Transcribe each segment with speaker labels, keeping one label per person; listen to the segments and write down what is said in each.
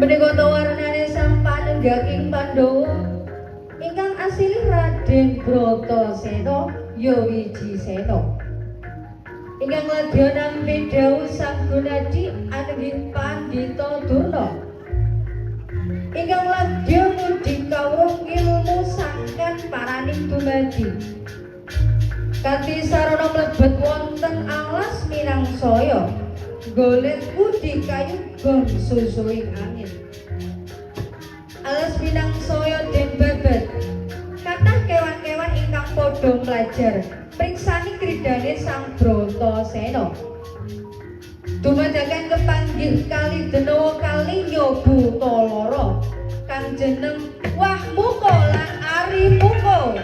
Speaker 1: Menika tawarnane sang panenggaking Pandhawa ingkang asilih Raden Bratasena ya Wijisena. Ingkang ladya nampi dawuh sang Gunadi anggih Pandhita Durna. Ingkang ladya ngudi kawruh ilmu sangkan paraning dumadi. Kanthi sarana mlebet wonten alas minangsaya golek budi kayugung susuing angin. Alas minangsaya den babat kathah kewan-kewan ingkang padha mlajar priksani kridane sang Bratasena. Dumadakan kepanggih kali Denawa kali nyobuta lara kang jeneng Wahmuka lan Arimuka.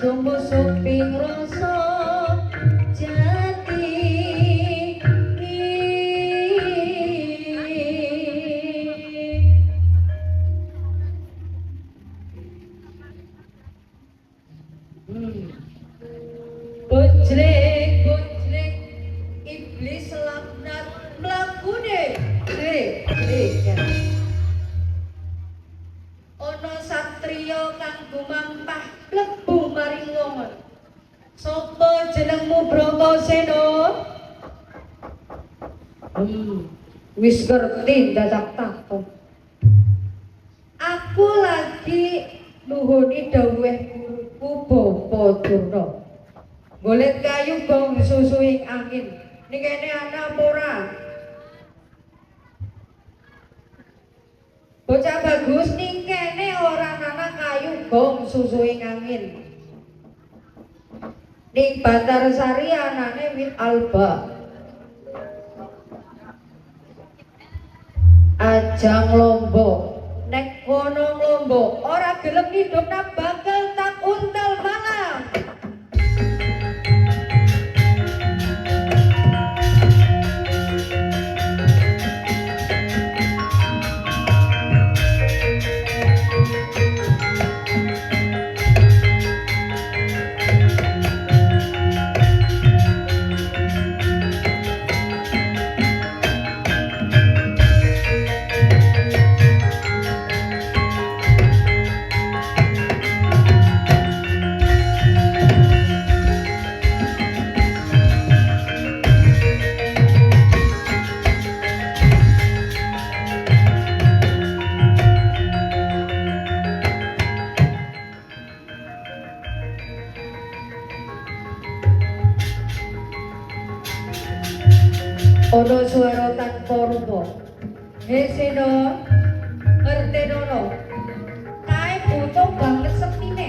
Speaker 1: sumbu suping rasa jati Bojlek bojlek iblis laknat mlakune ana satriya kang gumampah mlebu maring wongon sapa jenengmu Bratasena wis ngerti dadak takon aku lagi nuhuni dawuh guruku Bapa Durna golek kayu gong susuing angin ning kene ana apa ora bocah bagus ning kene ora ana kayu gong susuing angin ning Bantarsari anane wit alba ajang lomba nek kono lomba ora gelem hidupna bakal tak untal malam ana swara tanpa rupa he Sena ngertenono kae butuh banget sepine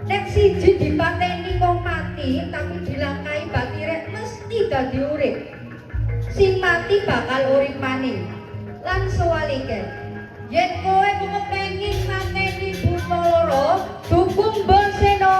Speaker 1: nek siji dipateni kok mati tapi dilangkai batire mesti dadi urip sing mati bakal urip maning lan sewalike yen kowe kepengin mateni buta loro dukung Mbah Sena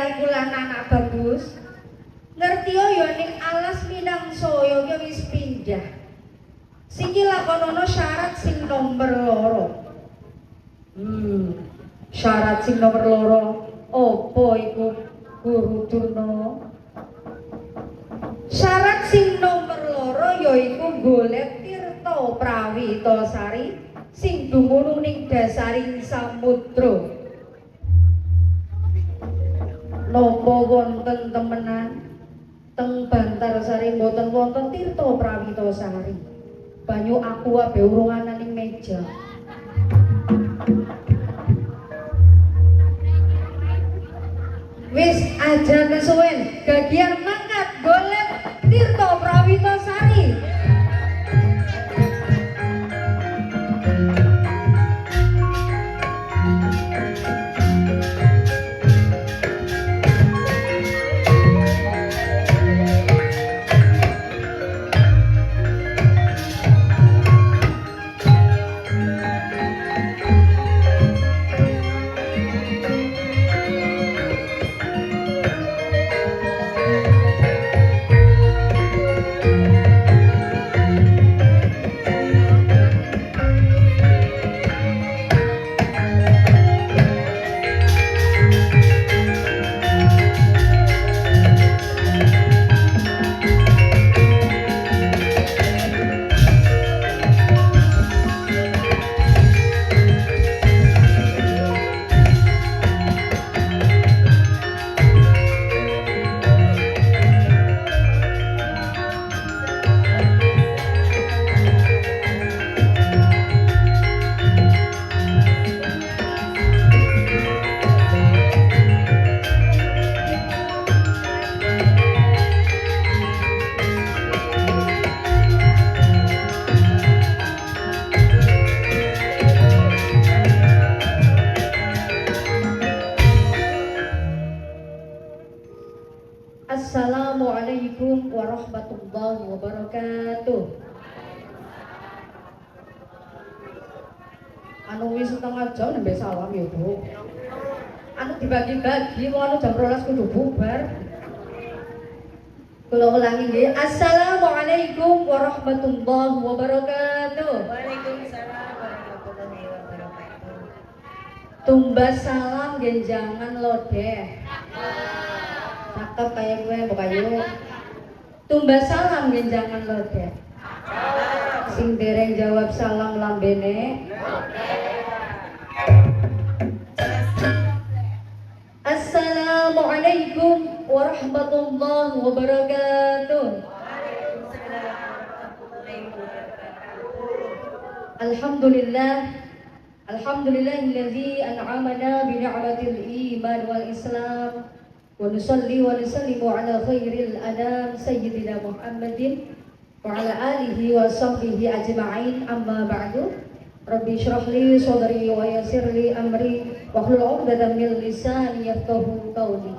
Speaker 1: aku lan anak bagus. Ngerti yo ning alas Minangsoyo ki wis pindah. Siki lakonono syarat sing nomor loro. Syarat sing nomor loro opo iku Guru Durna? Syarat sing nomor loro yaiku golek tirta Prawitasari sing dumunung ning dasaring samudra. Napa wonten temenan teng Bantarsari mboten wonten tirta Prawitasari? Banyu aku abe urung ana ning meja. Wis aja kesuwen, gagian mangkat golek tirta Prawitasari. Assalamualaikum warahmatullahi wabarakatuh. Anu wis setengah jam nembe salam ya, Bu. Anu dibagi-bagi wong anu jam 12 kudu bubar. Kula ulangi nggih. Assalamualaikum warahmatullahi wabarakatuh.
Speaker 2: Waalaikumsalam warahmatullahi wabarakatuh.
Speaker 1: Tumbas salam genjangan lodeh. Cakep kayak gue buka yuk. Tumbas salam genjangan lodeh. Sing dereng jawab salam lambene. Assalamualaikum warahmatullahi wabarakatuh. Alhamdulillah. Alhamdulillahilladzi an'amana bi ni'matil iman wal islam. Wa nusalli wa nusallimu ala khairil anam sayyidina Muhammadin wa ala alihi wa sahbihi ajma'in, amma ba'du. Rabbi shrah li sadri wa yassir li amri wa hlul 'uqdatam min lisani yafqahu qawli.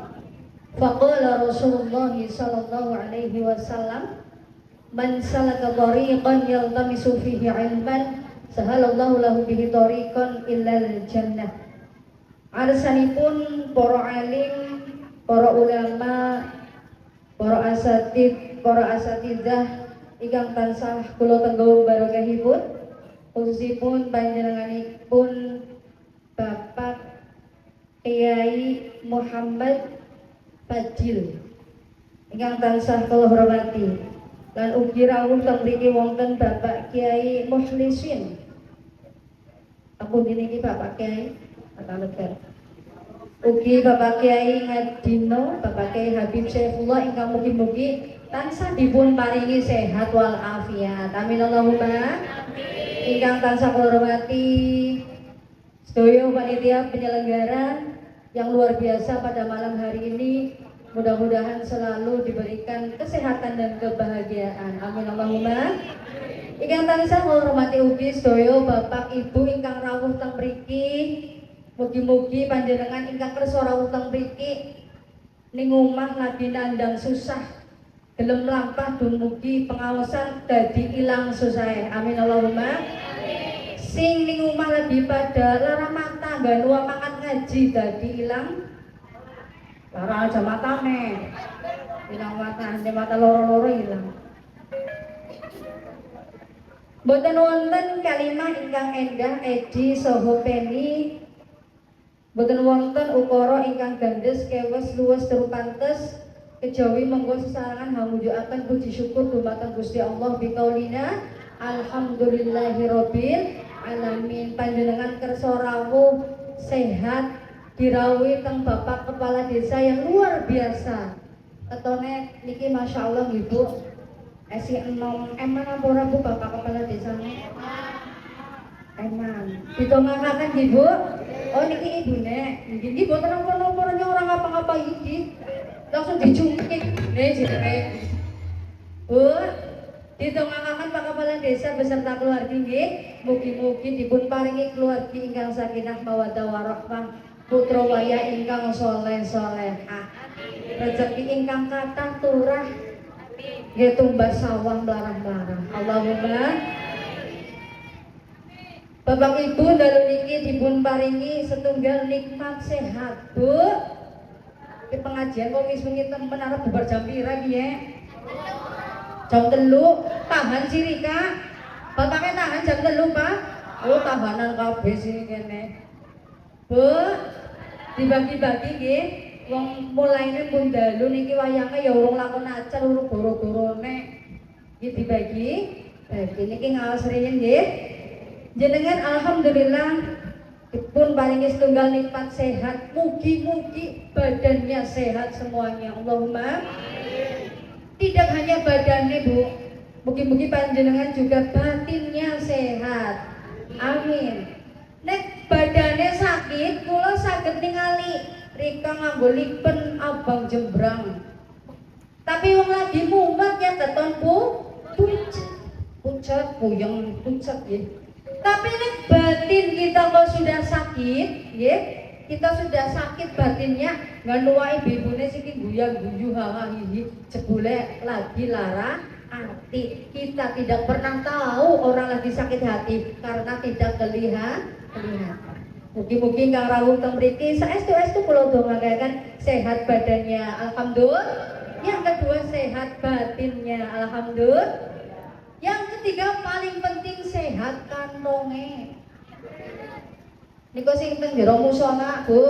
Speaker 1: Faqala Rasulullah sallallahu alaihi wasallam, man salaka tariqan yaltamisu fihi 'ilman sahalallahu lahu bihi tariqan illal jannah. Arsanipun para alim, para ulama, para asatidzah ingkang tansah kula tenggo barokahipun, khususipun panjenenganipun Bapak Kyai Muhammad Fadil ingkang tansah kula hormati, lan ugi rawuh teng mriki wonten Bapak Kyai Mukhlisin. Aku niki Bapak Kyai Atanegar. Ugi Bapak Kyai Ngadino, Bapak Kyai Habib Syaifullah ingkang mugi-mugi tansah dipun paringi sehat wal afiat. Amin Allahumma. Ingkang tansah kula hormati sedaya panitia penyelenggara yang luar biasa pada malam hari ini, mudah-mudahan selalu diberikan kesehatan dan kebahagiaan. Amin Allahumma. Ingkang tansah kula hormati ugi sedaya Bapak Ibu ingkang rawuh teng mriki. Mugi-mugi panjenengan ingkang kersa rawuh teng mriki ning omah lagi nandang susah, gelem lampah dumugi pengawasan dadi ilang susahe. Amin Allahumma. Sing ning omah lagi pada lara mata nganu mangan ngaji dadi ilang lara aja matane. Ilang mata loro-loro ilang. Boten wonten kalimah ingkang endah edi saha peni. Boten wonten ukara ingkang gandes kewes luwes tur pantes kejawi monggo sesarengan hamujuaken puji syukur dumateng Gusti Allah bikaulina alhamdulillahirabbil alamin. Panjenengan kersa rawuh sehat dirawuhi teng Bapak Kepala Desa yang luar biasa. Ketone niki Masya Allah Ibu esi enom eman apa ora Bu Bapak Kepala Desane? Eman. Ditongakaken Ibu. Oh niki ibune. Niki boten napa-napa orang ngapa-ngapa iki. Langsung dicungkik jenenge. Bu, ditongakaken Pak Kepala Desa beserta keluarga nggih. Mugi-mugi dipun paringi keluarga ingkang sakinah mawaddah warahmah. Putra waya ingkang saleh salehah. Rezeki ingkang kathah turah. Nggih tumbas sawah mlarah-mlarah. Allahumma Bapak Ibu dalu niki dipun paringi setunggal nikmat sehat, Bu. Ki pengajian kok wis wengi temen arep bubar jam pira piye? Jam 3. Tahan sirika. Bapaknya tahan jam 3, Pak. Oh, tahanan kabeh sini kene. Bu, dibagi-bagi nggih. Wong mulaine pun dalu niki wayange ya urung lakon acar urung goro-gorone. Nggih dibagi. Bagi niki ngaos riyin nggih. Jenengan alhamdulillah dipun paringi setunggal nikmat sehat. Mugi-mugi badannya sehat semuanya. Allahumma. Tidak hanya badannya, Bu. Mugi-mugi panjenengan juga batinnya sehat. Amin. Nek badannya sakit, kula saged ningali rika nganggo lipen abang jembrang. Tapi wong lagi mumet ya keton pucat puyeng pucat ya. Tapi nek batin kita kok sudah sakit, ya, kita sudah sakit batinnya, nggak nuai bibune siki guyang-guyu hahaha jebule lagi lara hati. Kita tidak pernah tahu orang lagi sakit hati karena tidak kelihatan. Mugi-mugi kang rawuh teng mriki saestu-estu kula dongaaken sehat badannya alhamdulillah. Yang kedua sehat batinnya alhamdulillah. Yang ketiga paling penting sehat kantonge. Niku sing teng jero musala, Bu.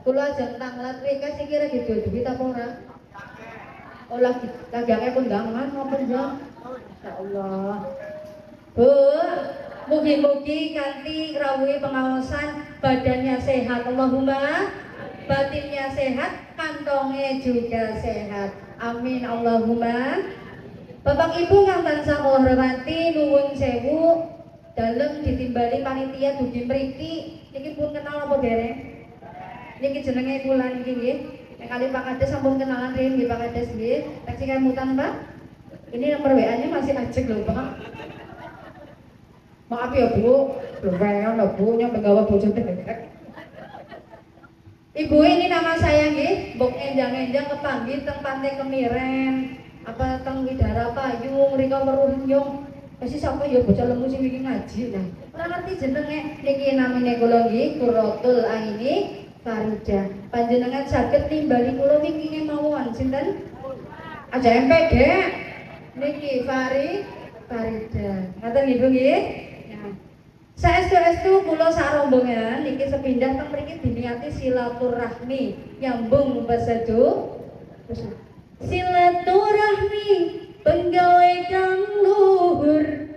Speaker 1: Kula ajeng tanglet rika sing kira gitu duit apa ora? Oh lagi agake kondangan apa ya? Insyaallah. Bu, mugi-mugi kanthi rawuhe pengaosan badannya sehat Allahumma, batinnya sehat, kantongnya juga sehat. Amin Allahumma. Bapak Ibu kang tansah kula hormati nuwun sewu dalem ditimbali panitia dugi mriki niki pun kenal apa dereng? Niki jenenge kula niki nggih. Nek kali Pak Kades sampun kenalan riyen nggih Pak Kades nggih. Taksi kemutan Pak. Ini nomor WA-nya masih ajeg lho Pak. Maaf ya Bu, lumayan lho Bu nyampe gawa bojo dek. Ibu ini nama saya nggih, mbok enjang-enjang kepanggih teng Pantai Kemiren. Apa teng Widara Payung mrika weruh nyung. Wis sampe ya bocah lemu sing iki ngaji nah. Ora ngerti jenenge niki namine kula nggih Qurratul Aini Faridah. Panjenengan saged nimbali kula wingi mawon sinten? Aja MP Dek. Niki Faridah. Ngaten Ibu nggih. Nah. Saestu-estu kula sarombongan niki sepindah teng mriki diniati silaturahmi nyambung pesedu. Silaturahmi penggawe kang luhur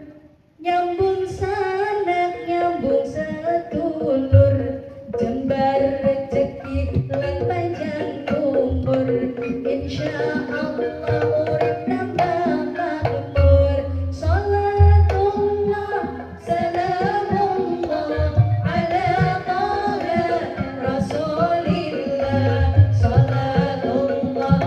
Speaker 1: nyambung sanak nyambung sedulur jembar rezeki lan panjang umur insyaallah urip tambah makmur salatullah salamullah ala taha rasulillah salatullah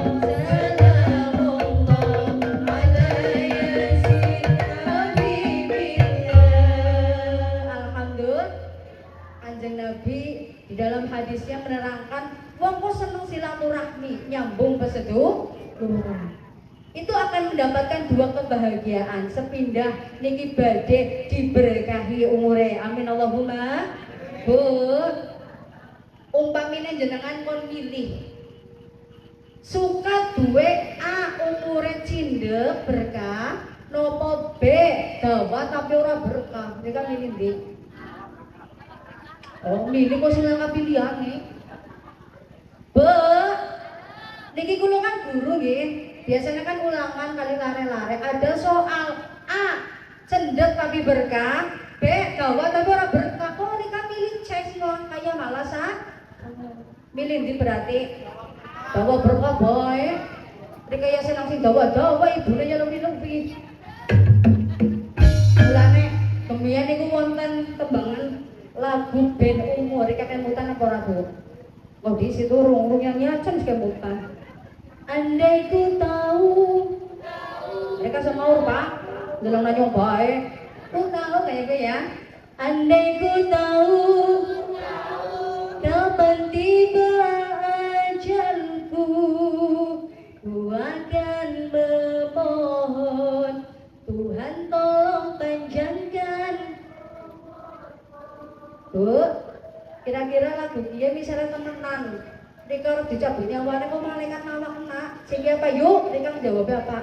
Speaker 1: Nabi di dalam hadisnya menerangkan wong kok seneng silaturahmi nyambung pesedu itu akan mendapatkan dua kebahagiaan sepindah niki badhe diberkahi umure amin Allahumma. Bu umpamine jenengan kon milih Suka duwe A umure cindhe berkah nopo B dawa tapi ora berkah. Nek milih ndi? Oh, milih kok sing lengkap pilihane. Niki kula kan guru nggih. Biasanya kan ulangan kali lare-lare. Ada soal A cendet tapi berkah, B dawa tapi ora berkah. Kok nika milih C sing kaya malas milih ndi berarti? Dawa berkah bae. Nek ya seneng sing dawa-dawa ibune ya lebih-lebih. Mulane kemiyan niku wonten tembangan lagu ben umur iki kemutan apa ora, Bu? Oh di situ rung yang nyacen kemutan. Andai ku tahu. Mereka semua Pak. Dalam nanya bae. Ku tahu kayak gue ya. Andai ku tahu kapan tiba ajalku, ku akan memohon Tuhan tolong panjangkan. Bu, kira-kira lagu dia misalnya temenan Rika harus dicabut nyawane kok malaikat nawak kena sehingga apa yuk Rika menjawab apa?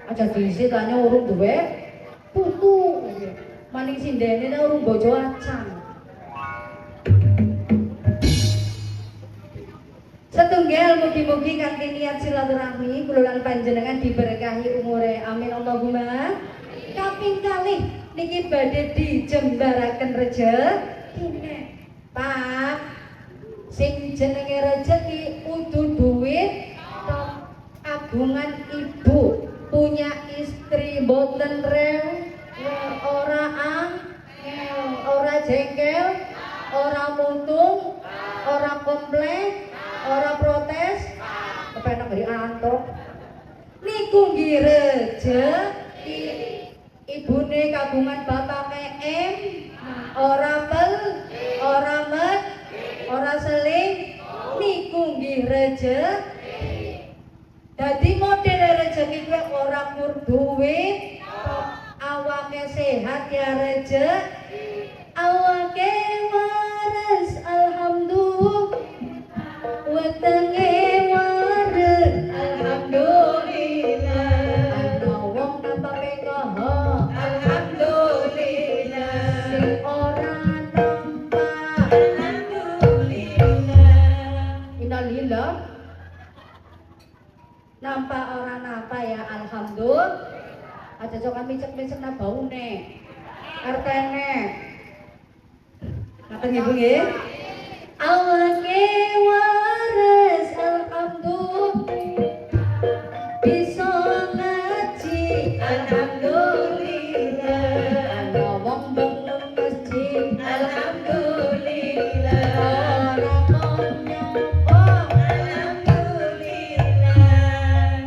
Speaker 1: Aja diisi tanya urung duwe putu maning sindene ta urung bojo acan. Setunggal mugi-mugi kanthi niat silaturahmi kula lan panjenengan diberkahi umure amin Allahumma. Kaping kalih niki badhe dijembaraken rejeki. Pak, sing jenenge rejeki kudu duit agungan ibu, punya istri boten rew, ora angel, ora jengkel, ora muntung, ora komplek, ora protes, kepenak dari antok. Niku nggih rejeki. Ibune kagungan bapake M, ora pel, ora met, ora seling, niku nggih rejeki. Dadi model rejeki kuwi ora mur duwit, awake sehat ya rejeki. Awake waras alhamdulillah, wetenge waras alhamdulillah. Ana wong tanpa pengoho alhamdulillah, sing ora nampa alhamdulillah. Innalillah. Nampa ora nampa ya alhamdulillah. Aja cokan micek-micek na baune. Artene. Ngaten ibu nggih? Awake waras alhamdulillah, bisa ngaji alhamdulillah, ana wong bangun masjid alhamdulillah, ora konyopo alhamdulillah.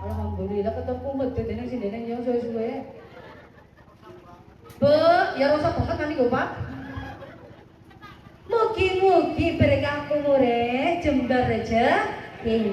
Speaker 1: Alhamdulillah ketemu medhot ning sindene yo suwe-suwe. Bu, ya rasa banget kan niku, Pak. Mugi-mugi berkah umure jembar rejeki.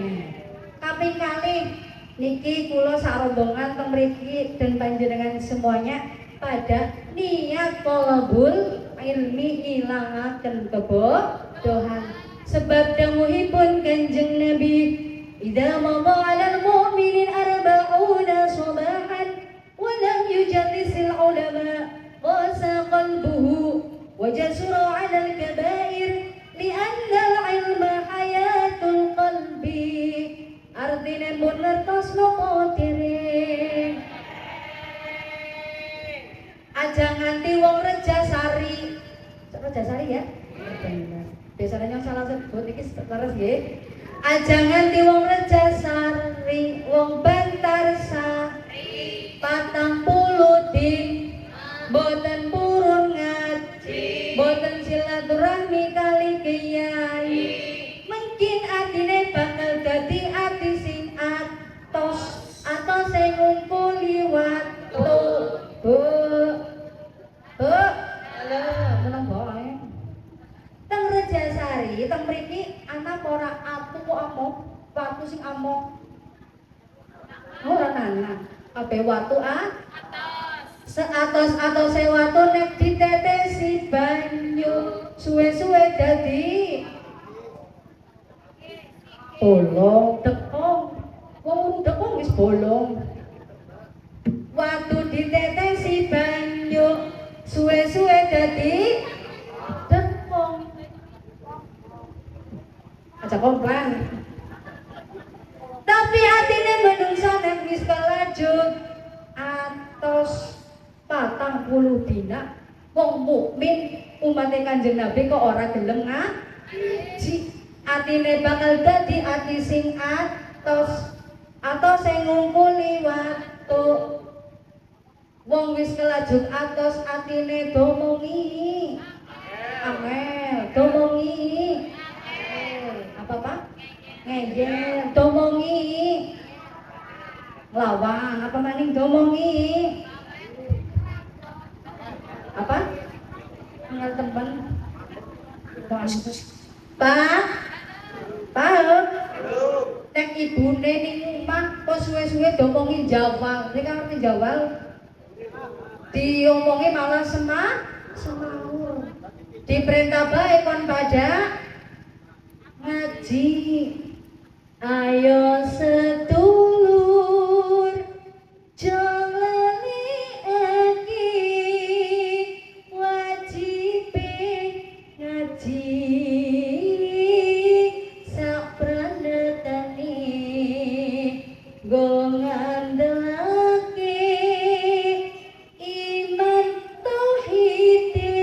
Speaker 1: Kaping kalih niki kula sarombongan teng mriki dan panjenengan semuanya pada niat thalabul ilmi ilangaken kebodohan. Sebab dawuhipun Kanjeng Nabi, idza madha 'alal mu'minin arba'una sabahan wa lam yujallisil ulama qasa qalbuhu وجسر على الكبائر لأن العلم حياة القلب. Artinya pun ngertos nopo diri. Aja nganti wong Rejasari. Rejasari ya? Biasanya salah sebut iki terus nggih. Aja nganti wong Rejasari, wong Bantarsari. 40 din boten purun boten silaturahmi kali kiai, mungkin atine bakal dadi ati sing atos atau sing ngumpuli watu. Bu, halo, meneng bae. Teng Rejasari, teng mriki ana ora atu kok amok, watu sing amok. Ora nana, kabeh watu seatos-atos watu nek ditetesi banyu suwe-suwe dadi bolong dekong. Wong dekong wis bolong. Waktu ditetesi banyu suwe-suwe dadi dekong. Aja komplang. Tapi atine menungsa nek wis kelajut atos 40 dina wong mukmin umat Kanjeng Nabi kok ora gelem ngaji. Atine bakal dadi ati sing atos atau sing ngumpuli waktu wong wis kelajut atos atine domongi. Amel, domongi. Apa Pak? Ngeyel, domongi. Lawang, apa maning domongi? Apa? Ngal temen. Pak? Pak? Nek ibune ning omah kok suwe-suwe domongi jawal. Nek ngerti jawal? Diomongi malah semau. Diperintah bae kon pada ngaji. Ayo sedulur jalani iki wajib ngaji sak pranetani go ngandalake iman tauhide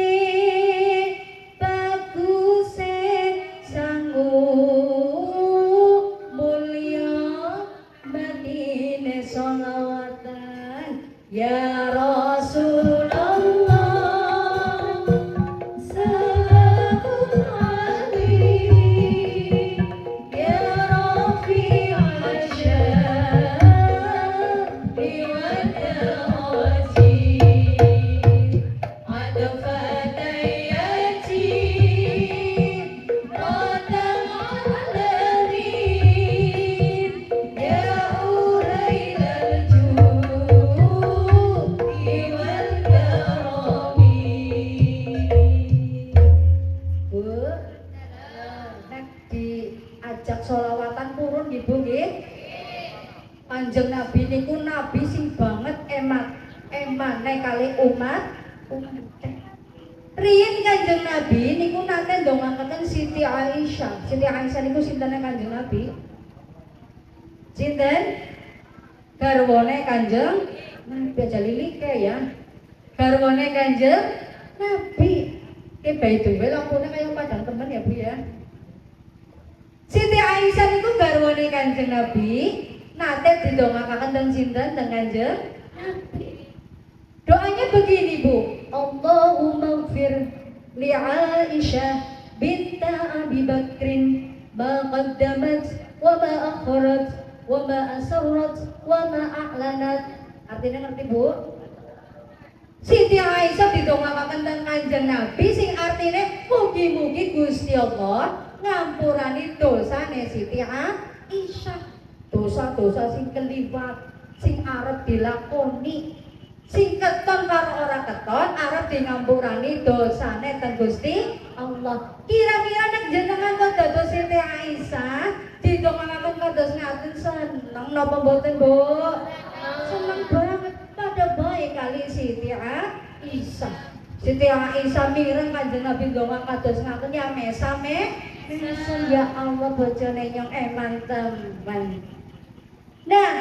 Speaker 1: baguse sanggup mulia Madinah sholawatan ya Rasulullah sallallahu alaihi ya Rafi'al syari wal darajat adfatayati radal alamin ya urailal judi wal karami. Bu, nek diajak sholawatan purun nggih Bu nggih. Kanjeng Nabi niku nabi sing banget emane kali umat. Riyen Kanjeng Nabi niku nate ndongakaken Siti Aisyah. Siti Aisyah niku sintene Kanjeng Nabi? Sinten? Garwane Kanjeng Nabi. Aja lilike ya. Garwane Kanjeng Nabi. Ki bae dhewe lampune kaya padang temen ya Bu ya. Siti Aisyah niku garwane Kanjeng Nabi, nate didongakaken teng sinten teng Kanjeng Nabi. Doanya begini Bu, Allahumma ighfir li Aisyah binta Abi Bakrin ma qaddamat wa ma akharat wa ma asarrat wa ma a'lanat. Artinya ngerti Bu? Siti Aisyah didongakaken teng Kanjeng Nabi sing artine mugi-mugi Gusti Allah ngampurani dosane Siti Aisyah. Dosa-dosa sing keliwat, sing arep dilakoni, sing keton karo ora keton arep di ngampurani dosane teng Gusti Allah. Kira-kira nek jenengan kok dados Siti Aisyah didongakaken kados ngaten seneng napa mboten Bu? Seneng banget. Pada baik kali Siti Aisyah. Siti Aisyah mireng Kanjeng Nabi ndonga kados ngaten ya mesame. Ya Allah bojone nyong eman teman. Nah,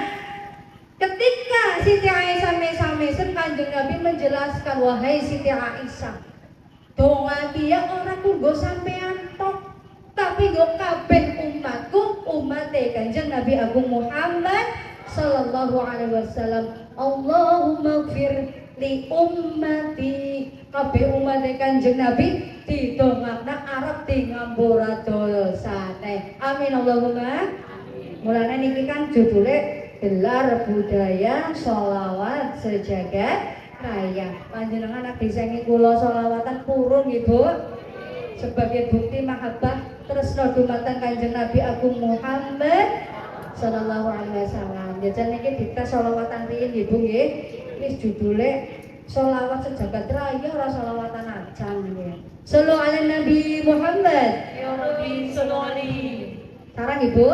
Speaker 1: ketika Siti Aisyah mesam-mesem Kanjeng Nabi menjelaskan, wahai Siti Aisyah, donga dia ora kanggo sampean tok, tapi go kabeh umatku, umate Kanjeng Nabi Agung Muhammad sallallahu alaihi wasallam. Allahumma ighfir li ummati, kabeh umate Kanjeng Nabi didongakna arep di ngampura dosane. Amin Allahumma. Mulane niki kan judule gelar budaya sholawat sejagat raya. Panjenengan nek disengi kula sholawatan purun nggih Bu. Sebagai bukti mahabbah tresna dumateng Kanjeng Nabi Agung Muhammad sallallahu alaihi wasallam. Jajan niki dites sholawatan riyin nggih Bu nggih. Wis judule sholawat sejagat raya ora sholawatan acan nggih. Shallu ala Nabi Muhammad.
Speaker 2: Ya Rabbi sallallahu alaihi.
Speaker 1: Sarang Ibu.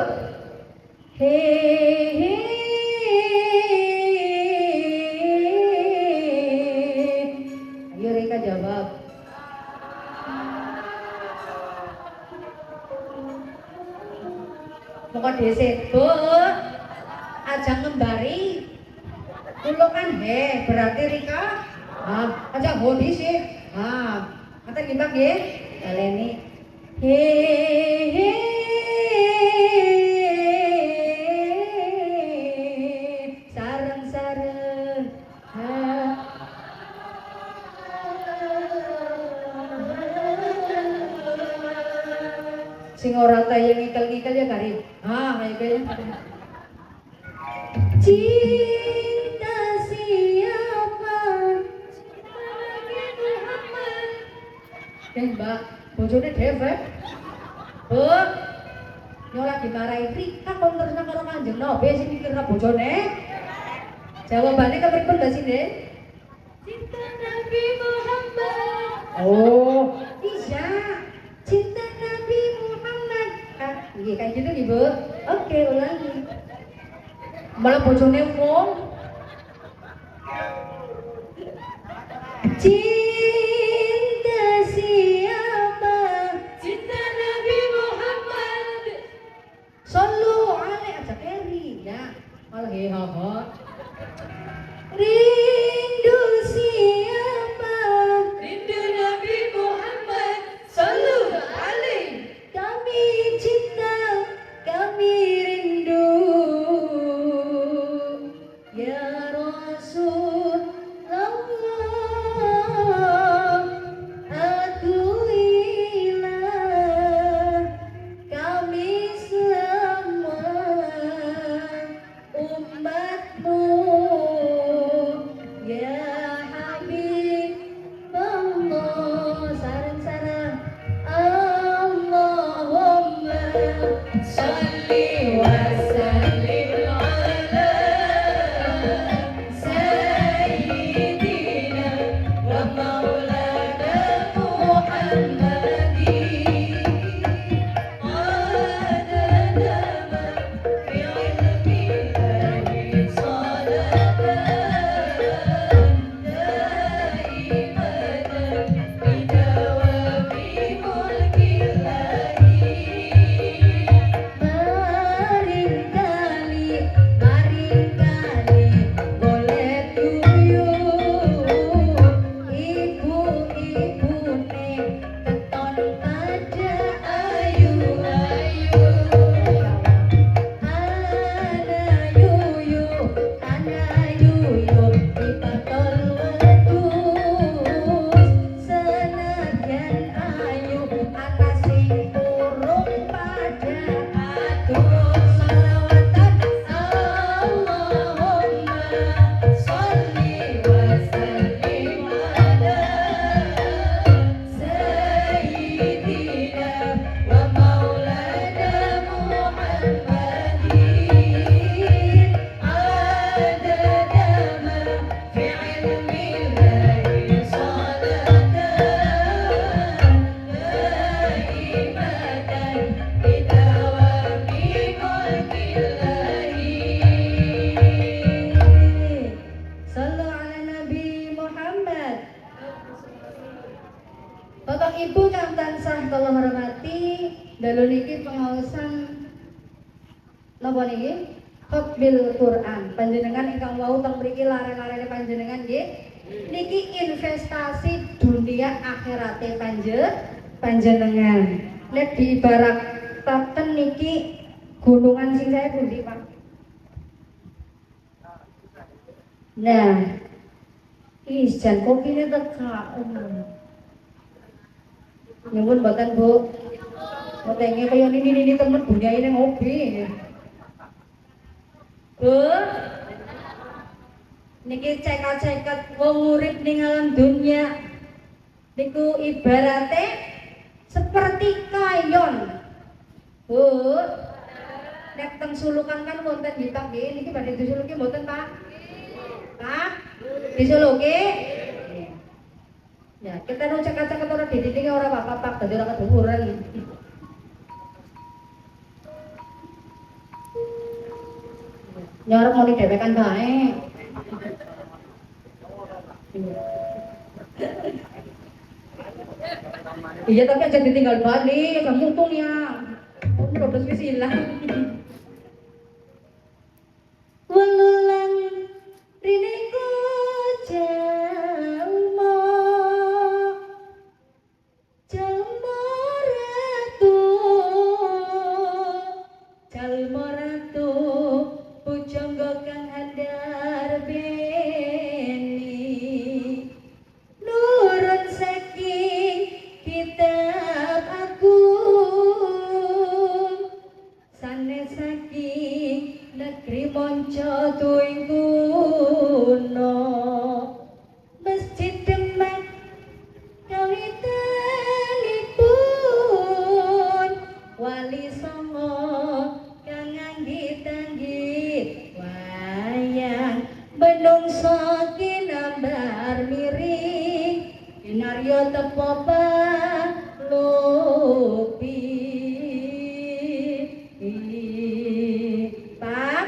Speaker 1: He he. Ayo Rika jawab. Moko dhisik, Bu. Aja ngembari. Kulo kan he, berarti Rika. Aja ho dhisik. Ngaten ngimbang nggih. Baleni. He he. Sareng-sareng. Sing ora tayang ngikel-ngikel ya kari. Kayak gaya. Cinta siapa? Mbak, bojone dewek. Bu. Yo lagi marahi Rika kon terus karo Kanjeng Nabi sing mikirna bojone. Jawabane kepripun Mbak Sinde? Cinta Nabi Muhammad. Oh, iya. Cinta Nabi Muhammad. Nggih kayak gitu nih, Bu. Oke, ulangi. Malah bojone wong. Cinta siapa? Cinta Nabi Muhammad. Sallu alaihi aja keri ya. Malah hehehe. Rindu siapa? Rindu Nabi Muhammad. Sallu alaihi. Kami cinta, kami rindu. Ya Rasulullah, akuilah kami semua umatmu. Ya Habibullah, sareng-sareng Allahumma sholli wa sallim ala sayyidina wa maulana Muhammadin adada ma fi ilmihi salatan daimatan bidawami mulkillahi. Maring kali boleh tuyul ibu-ibune keton pada ayu-ayu. Ana yuyu dipatol wedhus senadyan ayu ana sing urung pada atus. Shalawatan Allahumma sholli wa sallim ala sayyidina wa maulana Muhammadin adada ma fi ilmihi salatan daimatan bidawami mulkillahi. Sallu ala Nabi Muhammad. Bapak Ibu kang tansah kula hormati, dalu niki pengaosan napa niki? Hafbil Quran. Panjenengan ingkang wau teng mriki lare-larene panjenengan nggih. Niki investasi dunia akhirate panjenengan. Nek diibarataken niki gunungan sing saya pundi, Pak? Nah, jan kopine teka. Nyuwun mboten, Bu. Motenge kaya nini temen bunyaine ngopi. Bu. Niki ceket-ceket wong urip ning alam dunya. Niku ibarate seperti kayon. Bu. Nek teng sulukan kan wonten hitam nggih, niki badhe disuluki mboten, Pak? Pak? Disuluki? Ya, kita nu ceket-ceket ora dididinge ora apa-apa, dadi ora keduwuran. Nyorok mau didewekan bae. Iya tapi aja ditinggal balik, aja mutung ya. Oh, terus wis ilang. Welulang rene ku jalma jalma ratu jalma ratu pujangga kang handar beni nurut saking kitab agung sanes saking negeri monco tuing kuno masjid Demak kawitanipun wali songo kang anggit-anggit wayang menungso kinambar miring kinarya tepo lupi Pak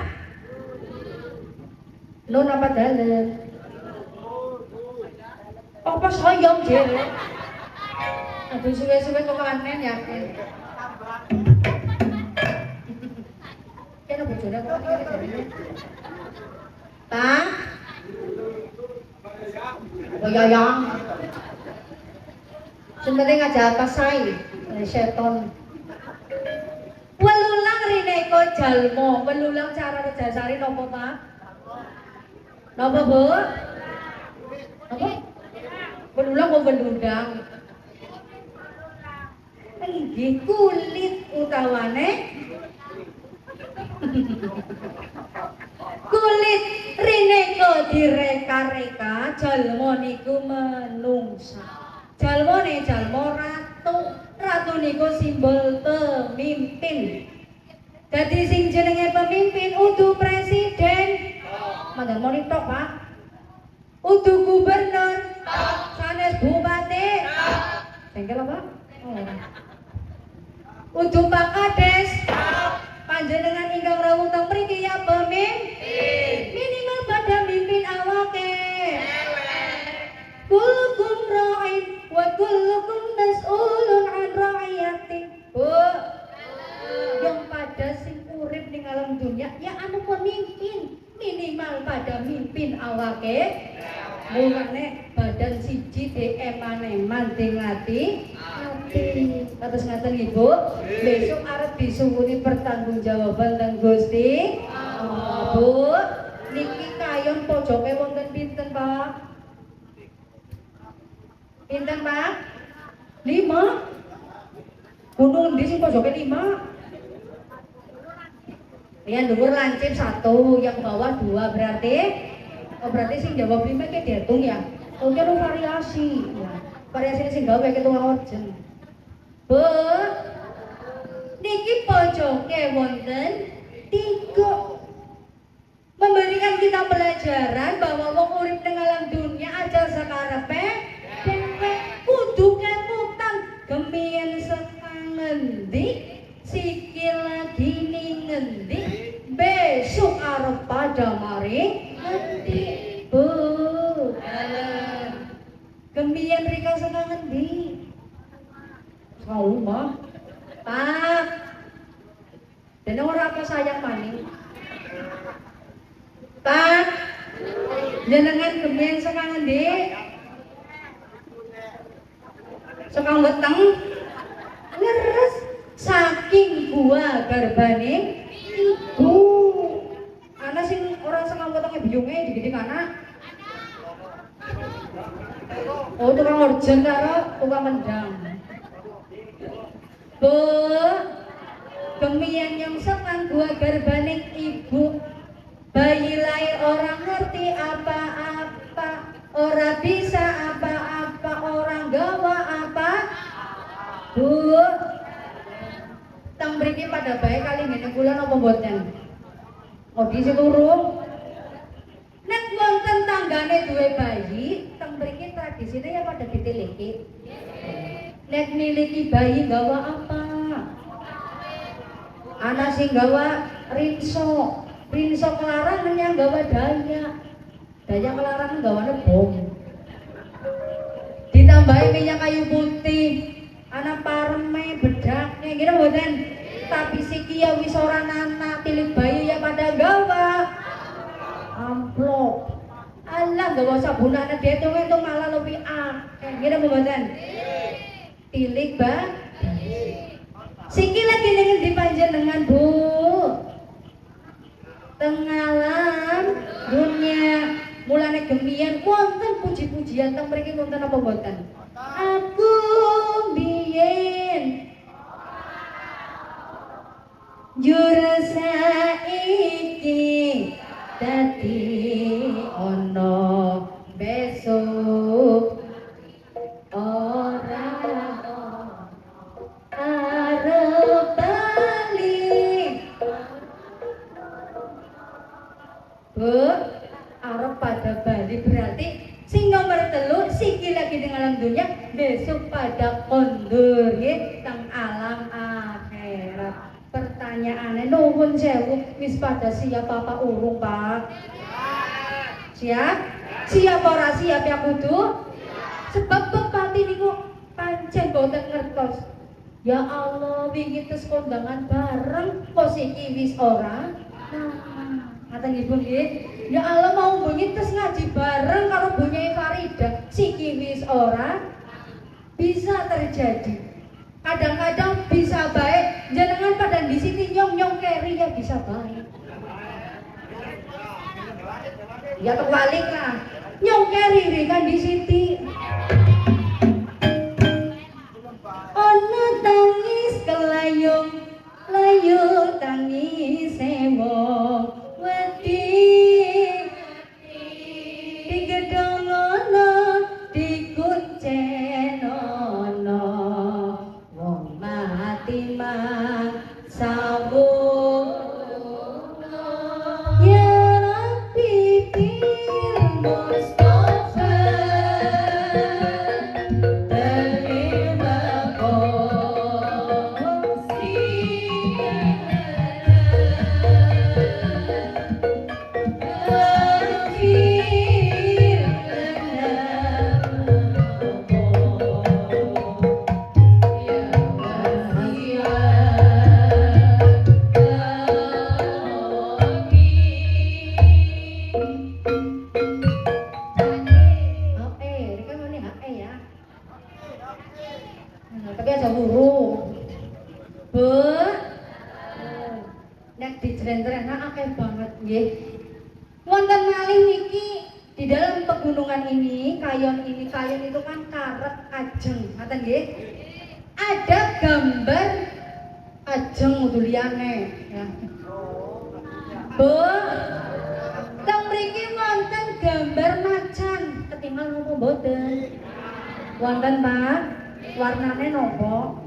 Speaker 1: Nun apa dalan apa soyong jere aduh suwe-suwe kok anen ya kena bojone kok kene Pak oh ya yang sebenarnya ngajak apa say seton welulang rine ko jalmo welulang cara jasari nopo Pak nopo Bu apa welulang mau weludang inggih kulit utawane kulit rine ko direka-reka jalmo niku menungsa jalmane jalmo ratu ratu niku simbol pemimpin dadi sing jenenge pemimpin udu presiden mandan monitor Pak udu gubernur sanes bupati jengkel apa udu Pak Kades panjenengan ingkang rawuh teng mriki ya pemimpin minimal pada mimpin awake kullukum ra'in wa kullukum mas'ulun an ra'iyati Bu yang pada sing urip ning alam dunia ya anu pemimpin minimal pada mimpin awake mulane badan siji eman-eman ngati terus ngaten Ibu besok arep disuwuni pertanggungjawaban teng Gusti Bu niki kayon pojoke wonten pinten Pak pinten Pak 5 gunung endi sing pojoke 5 yang dhuwur lancip 1 yang bawah 2 berarti berarti sing jawab 5 ki dihitung ya oke lu variasi ya. Variasi sing gawe ketua orjen Bu niki pojoke wonten 3 memberikan kita pelajaran bahwa wong urip ning alam dunia aja sakarepe dhewe kudu kemutan gemien sekang ngendi sikil lagi ning ngendi besok arep pada mari ngendi Bu gemien rika sekang ngendi rumah Pak dan ora apa sayang maning Pak jenengan gemien sekang ngendi sekang weteng ngeres saking gua garbane ibu ana sing ora sekang wetenge biyunge digedhe anak oh tukang orjen karo tukang mendang Bu gemien nyongsep kan gua garbaning ibu bayi lahir orang ngerti apa-apa ora bisa apa-apa orang gawa apa Bu tang mriki pada bae kali ngene kula napa mboten Odi seluruh nek wonten tanggane duwe bayi teng mriki tradisine ya pada ditiliki nek miliki bayi gawa apa? Anak sing gawa rinso, Rinso kelarangan yang gawa daya. Daya kelarangan gawane bom. Ditambahi minyak kayu putih, ana pareme, bedaknya gitu mboten. Tapi siki ya wis ora nana, tilik bayi ya pada gawa. Amplop. Allah gawa sabunane dhewe itu malah lebih akeh. Gitu mboten. Tilik siki lagi ning di panjenengan Bu. Tengalam dunia mulane gemian wonten puji-pujian teng mriki wonten apa mboten? Aku biyen jur saiki dadi ana besok ora arep balik. Bu, arep pada balik berarti sing nomor 3 siki lagi ning alam dunia, besok pada kondur nggih teng alam akhirat. Pertanyaannya nuwun sewu, wis pada siap apa urung, Pak? Siap? Siap ora siap ya kudu? Sebab bupati niku pancen boten ngertos. Ya Allah, wingi tes kondangan bareng kok siki wis ora. Ngaten ibu nggih. Ya Allah mau bengi tes ngaji bareng karo Bu Nyai Farida, siki wis ora. Bisa terjadi. Kadang-kadang bisa baik, jenengan pada di sini nyong-nyong keri ya bisa baik. Ya terbalik lah. Nyong keri kan di sini. Ono tangis kelayung, layu tangis wong wedi. Digedongono dikuncenono wong mati mang sawung. Ya Rabbi bil Mustafa tapi aja burung. Bu, nek dijrentrenna akeh banget nggih. Wonten malih niki di dalam pegunungan ini, kayon itu kan karet ajeng, ngaten nggih. Ada gambar ajeng uduliyane ya. Bu, teng mriki wonten gambar macan, ketingal napa mboten? Wonten, Pak. Warnane nopo?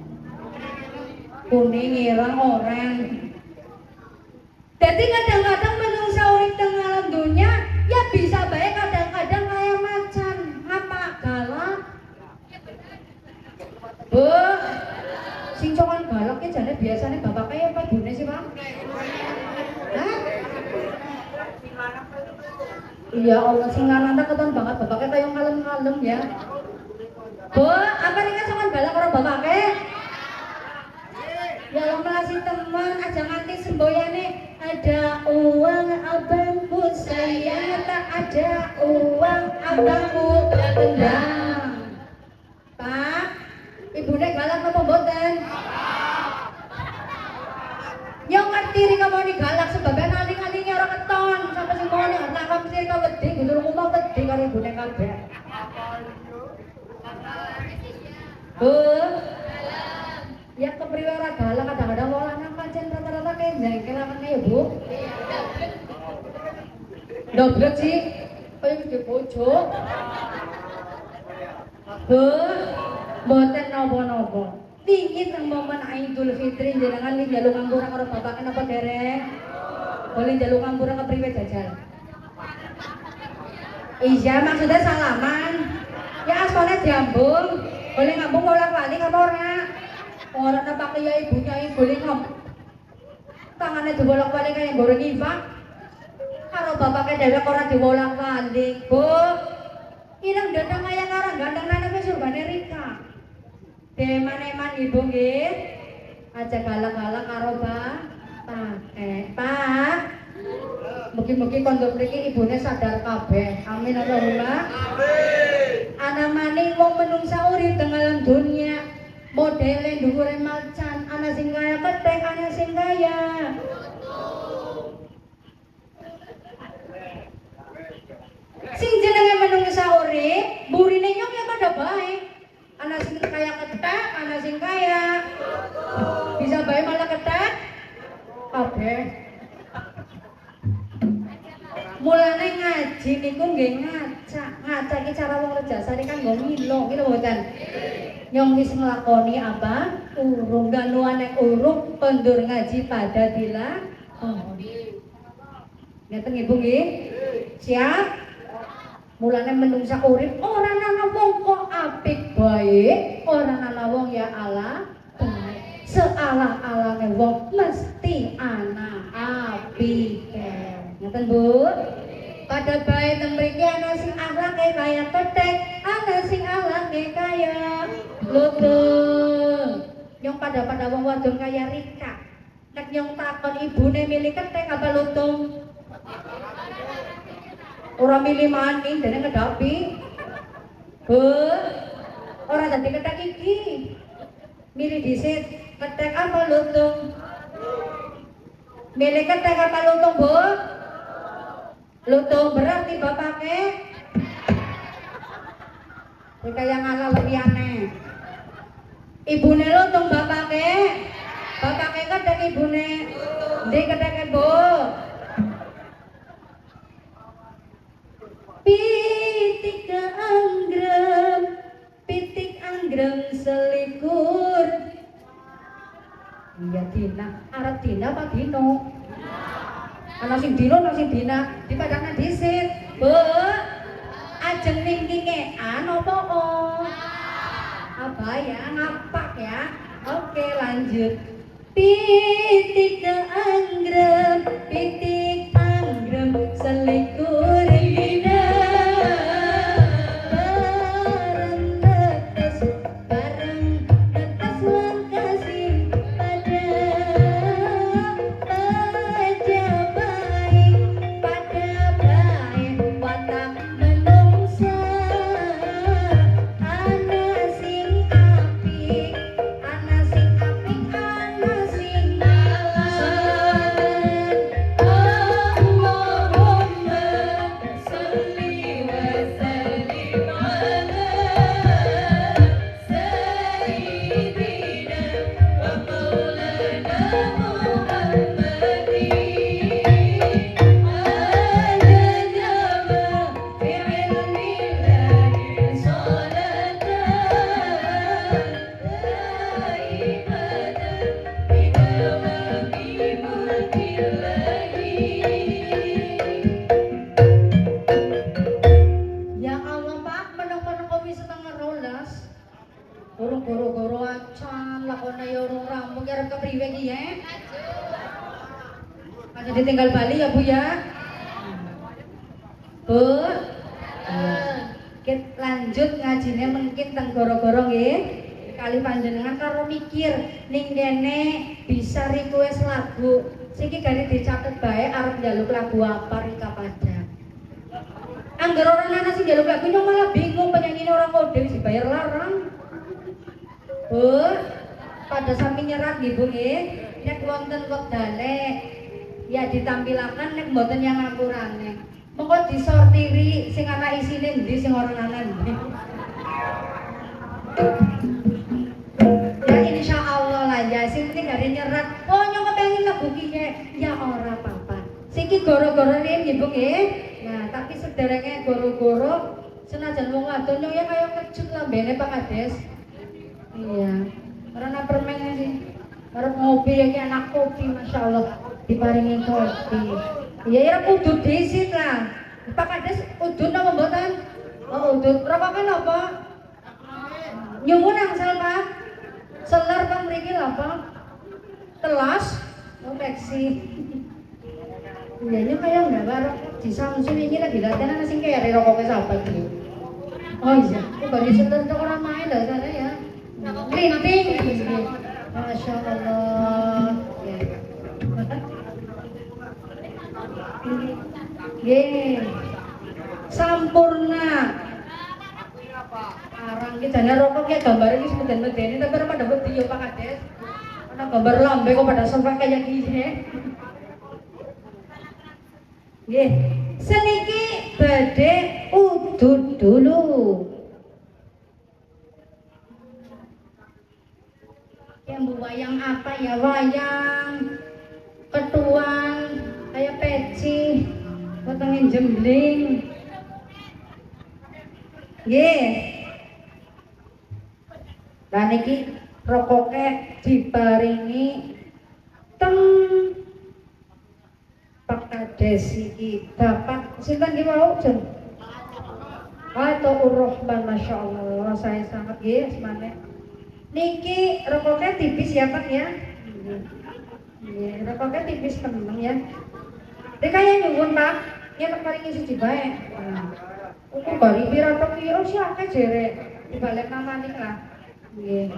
Speaker 1: Kuning, ireng, oranye. Jadi kadang-kadang menungsa urip teng alam dunia ya bisa baik kadang-kadang kayak macan, apa galak. Bu, sing cokan galak ki jane biasane bapaknya apa ibune sih, Pak? Hah? Iya Allah sing lanang keton banget bapaknya kayak ngalem-ngalem ya. Bu, apa nih kan sokan galak karo bapake? Ya Allah masih teman aja nganti semboyane ada uang abangku saya tak ada uang abangku tak tendang. Pak, ibune galak apa mboten? Yang ngerti rika mau galak sebabnya aling-alingnya orang keton sampai semuanya anak kamu sih rika wedi gitu ngomong wedi karo ibune kabeh. Bu, ya kepriwe ora galak kadang-kadang wong lanang pancen rata-rata kayak jengkel anaknya ya Bu. Doblet sih, kaya gede bojo. Bu, mboten napa-napa. Wingi teng momen Idul Fitri jenengan iki njaluk ngampura karo bapak napa dereng? Boleh njaluk ngampura kepriwe jajal? Iya, maksudnya salaman. Ya asmane diambung. Boleh ngambung bolak-balik apa ora? Ora napa kaya ibunya boleh ngambung. Tangannya dibolak-balik kayak goreng infak. karo bapake dhewek ora diwolak-walik. Bu, ireng datang kaya karang gandeng nang surgane Rika. Deman-eman Ibu nggih. Aja galak-galak karo Pak. Mugi-mugi kondo mriki ibune sadar kabeh. Amin Allahumma. Amin. Ana maning wong menungsa urip teng alam dunya. Modele dhuwure macan, ana sing kaya kethek, ana sing kaya. Sing jenenge menungsa urip, burine nyong ya padha bae. Ana sing kaya kethek, ana sing kaya. Bisa bae malah kethek. Kabeh. Mulane ngaji niku nggih ngaca iki cara wong rejasane kan nggo ngilo mboten. Nyong wis nglakoni apa? Urung ganuane urung kondur ngaji pada dilakoni. Ngeten Ibu nggih? Siap? Mulane menungsa urip ora ana wong kok apik bae, ora ana wong ya Allah baik. Sealah-alane wong mesti ana apike. Ngeten Bu? Pada bae teng mriki ana sing akhlake kaya kethek, ana sing akhlake kaya lutung. Nyong pada wong wadon kaya Rika. Nek nyong takon ibune milih kethek apa lutung? Ora milih maning dene ngedapi. Bu, ora dadi kethek iki. Milih dhisik kethek apa lutung? Milih kethek apa lutung, Bu? Lutung berarti bapake kaya ngalah liyane. Ibune lutung bapake kethek ibune. Ndi ketheke, Bu? Pitik anggrem selikur. Iya dina, arep dina apa dino? Ana sing dino, ana sing dina, dipadangna dhisik. Bu, ajeng ningkinge apa o? Apa ya, ngapak ya? Oke, lanjut. Pitik anggrem selikur dina. Goro-goro acan lakone ya urung rampung arep kepriwe iki ya? Aja ditinggal Bali ya Bu ya. Bu. Kita lanjut ngajine mungkin teng goro-goro nggih. Kali panjenengan karo mikir ning kene bisa request lagu. Siki gane dicatet bae arep njaluk lagu apa Rika Padang. Angger ora ana sing njaluk lagu nyong malah bingung penyanyine orang kode wis dibayar larang. Bu, pada sami nyerat nggih Bu nggih. Nek wonten wektale ya ditampilaken nek mboten yang ngapurane. Monggo disortiri sing ana isine endi sing ora ana endi. Ya insyaallah lah ya sing penting gare nyerat. Oh nyong kepengin lagu iki ya ora apa-apa. Siki goro-goro nggih Bu nggih. Nah, tapi sederenge goro-goro senajan wong wadon ya kaya kecut lambene Pak Kades. Iya, karena permen sih. Arep ngopi iki anak kopi masyaallah diparingi kopi. Iya ya kudu disit lah. Pak Kades udun apa mboten? Oh udun. Rokokan apa? Nyuwun angsal Pak. Selar Pak mriki lho Pak. Telas. Oh peksi. Iya kayak nggak barok di Samsung ini lagi latihan anak sing kere rokoknya sahabat gitu. Oh iya, aku baru sebentar orang main dah sana ya. Linting, Masya Allah. Ya. Ye, sampurna. Arang kita jane rokoknya gambar ini semeden-medeni tapi ora pada wedi yo Pak Kades. Ana gambar lambe kok pada sampai kayak gini. Nggih, seniki badhe udud dulu. Yang wayang apa ya? Wayang ketuan kayak peci, potongin jembling. Nggih. Lah niki rokoke diparingi teng Pak Kades iki Bapak sinten nggih wau jen? Atau Rahman, Masya Allah, saya sangat nggih asmane. Niki rokoknya tipis ya Pak ya? Nggih, rokoknya tipis temen ya. Dek kaya nyuwun Pak, ya tak paringi siji bae. Ukur bari pira tok pira sih akeh jere. Dibalik namane lah. Nggih.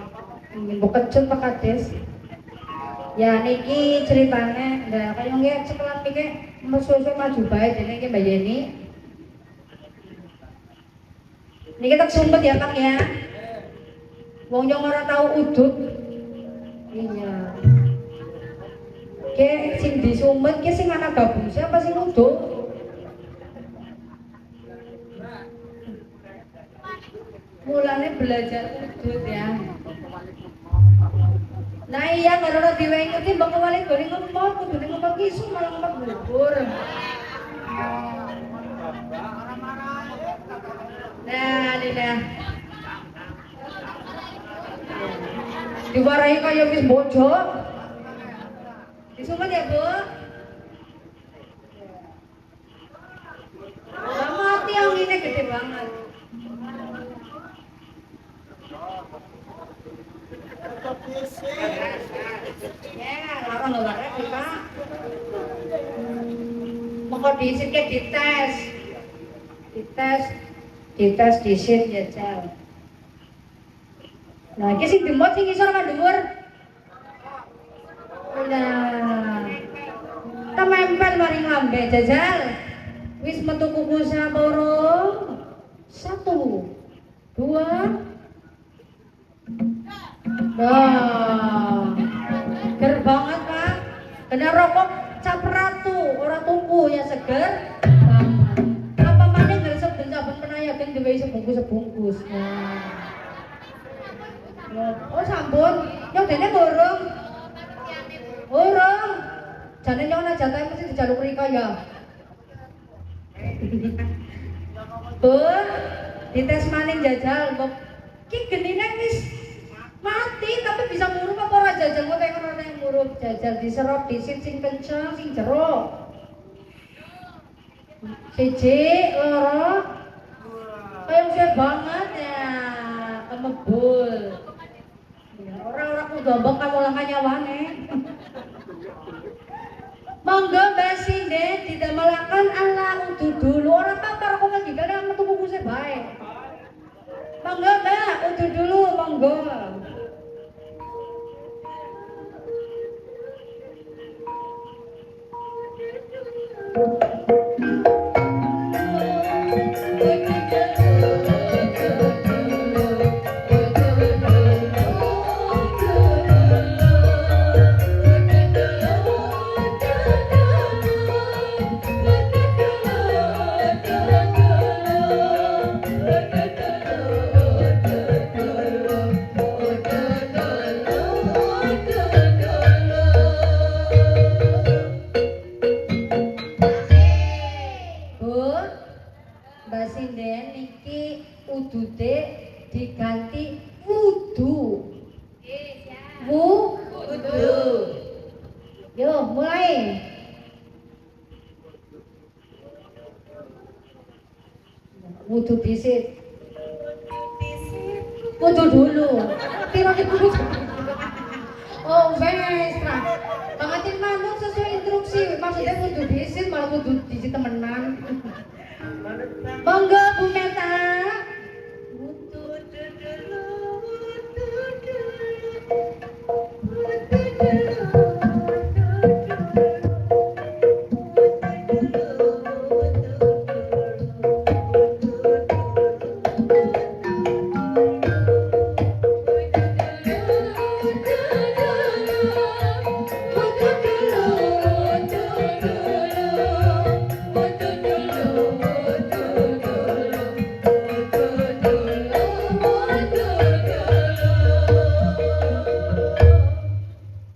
Speaker 1: Nggih mbok kecut Pak Kades. Ya niki ceritanya, nah kayak nggak sekelas niki musuh-musuh maju baik, jadi niki Mbak Yeni. Niki tak sumpet ya Kang ya. Wong yang ora tahu udut. Iya. Ke sing disumpet ke sing anak gabung siapa sing udut? Mulane belajar udut ya. Nah iya kalau diwenguti mbak kewali goni ngomong, kudune ngomong isu malah ngomong bubur. Nah, Lina. Diwarahi kaya wis bojo. Disumpet ya, Bu? Lah mati yang ini gede banget. Ya, larang ngelarang kita. Mau diisin ke dites disin ya Cel. Nah, ini sing dimot sing isor kan dhuwur. Nah, temempel mari ngambe jajal. Wis metu kuku saporo. 1 2 Wah, ger banget Pak. Kena rokok cap ratu, ora tuku ya seger. Apa maneh ngresep ben saben penayaken dhewe sebungkus-sebungkus. Oh sampun, yang dene burung. Burung. Jane nyona jatahe mesti dijaluk rika ya. Bu, dites maning jajal, kok ki genine wis mati tapi bisa ngurup apa ora jajal kok kaya ngono yang ngurup jajal diserot disit sing kenceng sing jero. Siji, loro. Kayak saya banget ya, kemebul. Ya, orang-orang kudu mbok kamulakan nyawane. Monggo Mbak Sinde didamelaken ala udu dulu ora apa-apa kok lagi kalian metu kuku bae. Monggo Mbak, udu dulu monggo. Udude diganti wudu. Wudu. Yo, mulai. Wudu disit. Wudu dulu. Tiro dulu. Oh, wes, Tangatin manuk sesuai instruksi. Maksudnya wudu disit malah kudu disi temenan.
Speaker 2: Manut tak.
Speaker 1: Monggo Bu Meta.
Speaker 2: Wudu dulu, wudu dulu. Wudu dulu,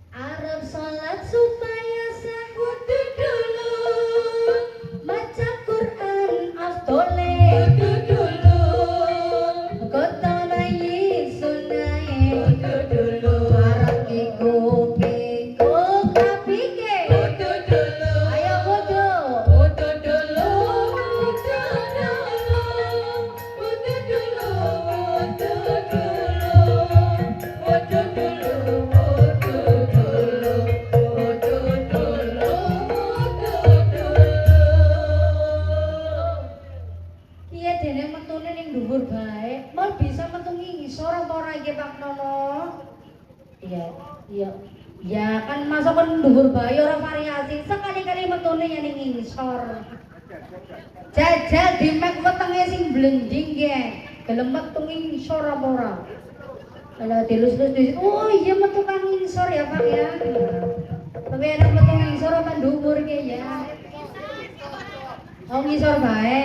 Speaker 1: Arep sholat supaya sah wudu dulu. Maca Quran afdole wudu dulu. Kota bayi sunae wudu dulu. Arep kiko kapike wudu dulu. Ayo wudu wudu dulu. Wudu dulu. Wudu dulu. Wudu dulu. Wudu dulu. Iya dene metune ning dhuwur bae. Mal bisa metu ngisor apa ora iki Pak Nono? Iya, iya. Ya kan masa kan dhuwur bae ora variasi. Sekali-kali metune ya ning ngisor. Jajal di mek wetenge sing blending ge. Gelem metu ngisor apa ora? Kalau dilus-lus di situ, oh iya metu kan ngisor ya Pak ya. Tapi enak metu ngisor apa dhuwur ge ya. Oh ngisor bae.